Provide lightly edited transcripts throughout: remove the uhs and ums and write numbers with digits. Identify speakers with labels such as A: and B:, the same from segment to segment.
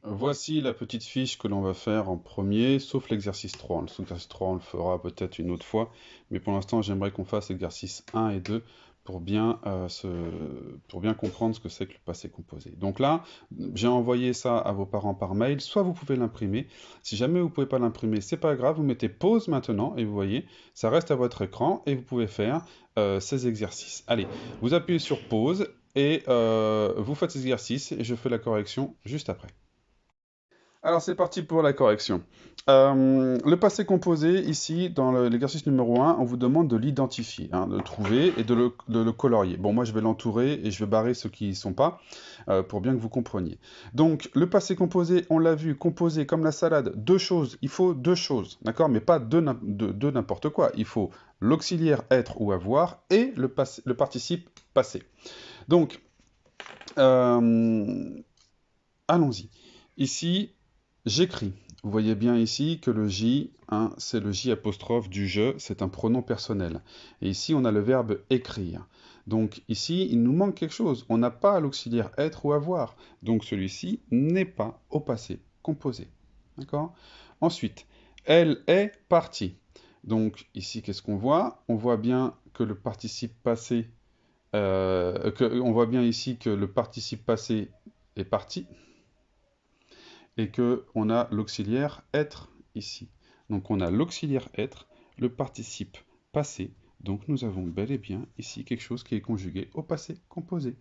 A: Voici la petite fiche que l'on va faire en premier, sauf l'exercice 3. L'exercice 3, on le fera peut-être une autre fois, mais pour l'instant, j'aimerais qu'on fasse l'exercice 1 et 2 pour bien comprendre ce que c'est que le passé composé. Donc là, j'ai envoyé ça à vos parents par mail, soit vous pouvez l'imprimer. Si jamais vous ne pouvez pas l'imprimer, c'est pas grave, vous mettez pause maintenant et vous voyez, ça reste à votre écran et vous pouvez faire ces exercices. Allez, vous appuyez sur pause et vous faites ces exercices et je fais la correction juste après. Alors c'est parti pour la correction. Le passé composé, ici, dans l'exercice numéro 1, on vous demande de l'identifier, hein, de le trouver et de le colorier. Bon, moi je vais l'entourer et je vais barrer ceux qui n'y sont pas, pour bien que vous compreniez. Donc, le passé composé, on l'a vu, composé comme la salade, deux choses, il faut deux choses, d'accord? Mais pas deux n'importe quoi. Il faut l'auxiliaire être ou avoir et le participe passé. Donc, allons-y. Ici, j'écris. Vous voyez bien ici que le J, hein, c'est le J apostrophe du je, c'est un pronom personnel. Et ici, on a le verbe écrire. Donc ici, il nous manque quelque chose. On n'a pas l'auxiliaire être ou avoir. Donc celui-ci n'est pas au passé composé. D'accord? Ensuite, elle est partie. Donc ici, qu'est-ce qu'on voit? On voit bien que le participe passé, on voit bien ici que le participe passé est parti et que on a l'auxiliaire être ici. Donc on a l'auxiliaire être, le participe passé, donc nous avons bel et bien ici quelque chose qui est conjugué au passé composé.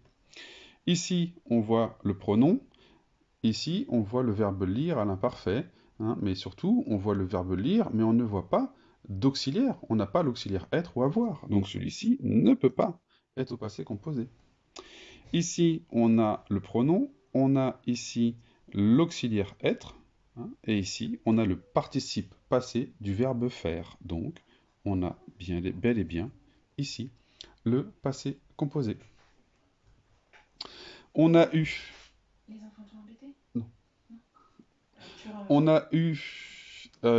A: Ici, on voit le pronom, ici, on voit le verbe lire à l'imparfait, hein, mais surtout, on voit le verbe lire, mais on ne voit pas d'auxiliaire, on n'a pas l'auxiliaire être ou avoir, donc celui-ci ne peut pas être au passé composé. Ici, on a le pronom, on a ici l'auxiliaire être, hein, et ici, on a le participe passé du verbe faire. Donc, on a bel et bien ici le passé composé. On a eu...
B: Les enfants t'ont embêté?
A: Non.
B: Non.
A: On a eu...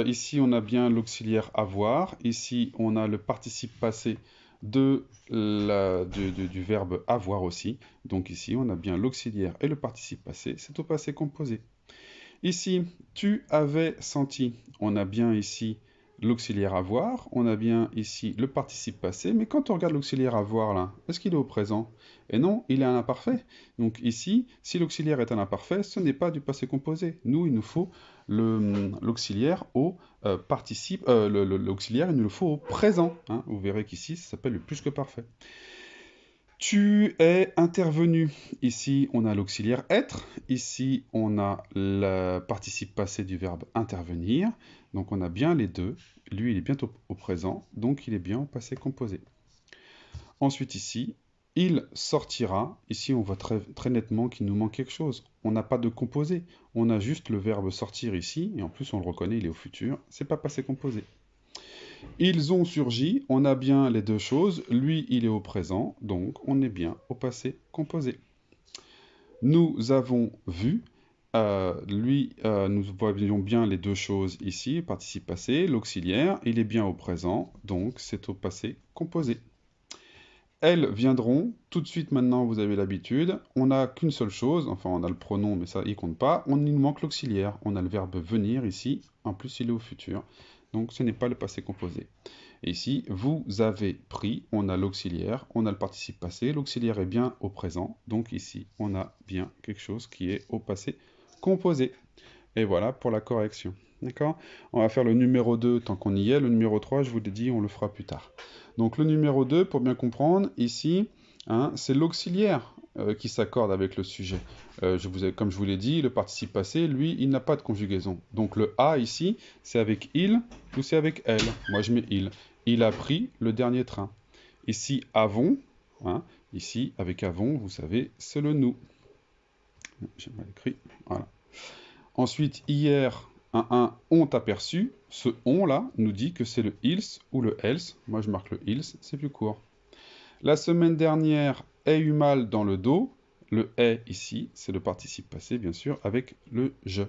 A: ici, on a bien l'auxiliaire avoir. Ici, on a le participe passé du verbe avoir aussi. Donc ici, on a bien l'auxiliaire et le participe passé. C'est au passé composé. Ici, tu avais senti. On a bien ici l'auxiliaire avoir. On a bien ici le participe passé. Mais quand on regarde l'auxiliaire avoir, là, est-ce qu'il est au présent? Et non, il est un imparfait. Donc ici, si l'auxiliaire est un imparfait, ce n'est pas du passé composé. Nous, il nous faut l'auxiliaire au participe. L'auxiliaire, il nous le faut au présent, hein. Vous verrez qu'ici, ça s'appelle le plus que parfait. Tu es intervenu. Ici, on a l'auxiliaire être. Ici, on a le participe passé du verbe intervenir. Donc, on a bien les deux. Lui, il est bien au présent. Donc, il est bien au passé composé. Ensuite, ici, il sortira. Ici, on voit très nettement qu'il nous manque quelque chose. On n'a pas de composé. On a juste le verbe sortir ici. Et en plus, on le reconnaît, il est au futur. C'est pas passé composé. Ils ont surgi, on a bien les deux choses, lui il est au présent, donc on est bien au passé composé. Nous avons vu, nous voyons bien les deux choses ici, participe passé, l'auxiliaire, il est bien au présent, donc c'est au passé composé. Elles viendront, tout de suite maintenant vous avez l'habitude, on n'a qu'une seule chose, enfin on a le pronom mais ça il compte pas, il nous manque l'auxiliaire, on a le verbe venir ici, en plus il est au futur, donc ce n'est pas le passé composé. Et ici, vous avez pris, on a l'auxiliaire, on a le participe passé, l'auxiliaire est bien au présent, donc ici on a bien quelque chose qui est au passé composé. Et voilà pour la correction. D'accord? On va faire le numéro 2 tant qu'on y est. Le numéro 3, je vous l'ai dit, on le fera plus tard. Donc le numéro 2, pour bien comprendre, ici, hein, c'est l'auxiliaire qui s'accorde avec le sujet. Comme je vous l'ai dit, le participe passé, lui, il n'a pas de conjugaison. Donc le A ici, c'est avec il ou c'est avec elle. Moi, je mets il. Il a pris le dernier train. Ici, avons. Hein, ici, avec avons, vous savez, c'est le nous. J'ai mal écrit. Voilà. Ensuite, hier, un ont aperçu. Ce on là nous dit que c'est le ils ou le else. Moi, je marque le ils, c'est plus court. La semaine dernière, ait eu mal dans le dos. Le est ici, c'est le participe passé, bien sûr, avec le je.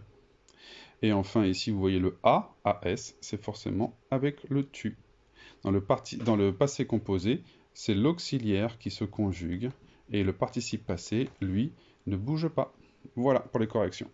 A: Et enfin, ici, vous voyez le a, as, c'est forcément avec le tu. Dans le passé composé, c'est l'auxiliaire qui se conjugue et le participe passé, lui, ne bouge pas. Voilà pour les corrections.